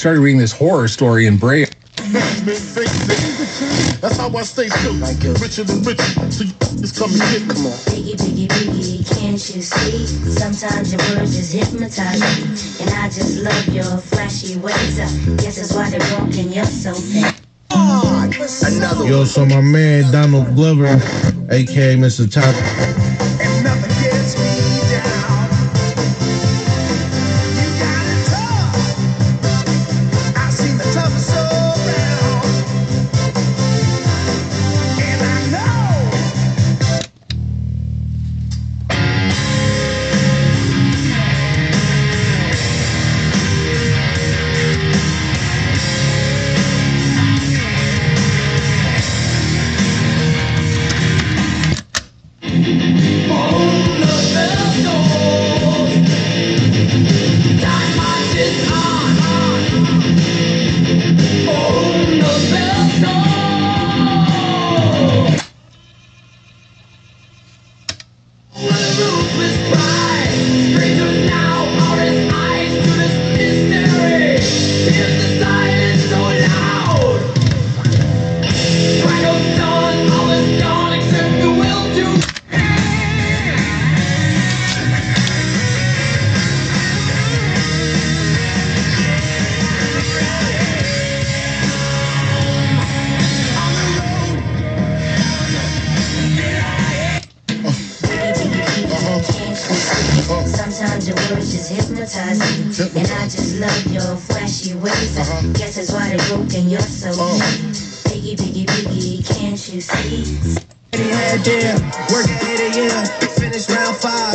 started reading this horror story in Braille. That's how I stay true. Richer than richer. So it's coming get. Come on. Biggie, biggie, biggie, can't you see? Sometimes your words just hypnotize me. And I just love your flashy ways. Guess that's why they're broken. You're so bad. Yo, so my man Donald Glover, aka Mr. Top. And nothing gets me down. You got it tough. I've seen the toughest around. And I know. Sometimes your words just hypnotize me. And I just love your flashy ways. Guess that's why they're broken. You're so biggie, biggie, biggie, can't you see? Work day to year, finish round 5.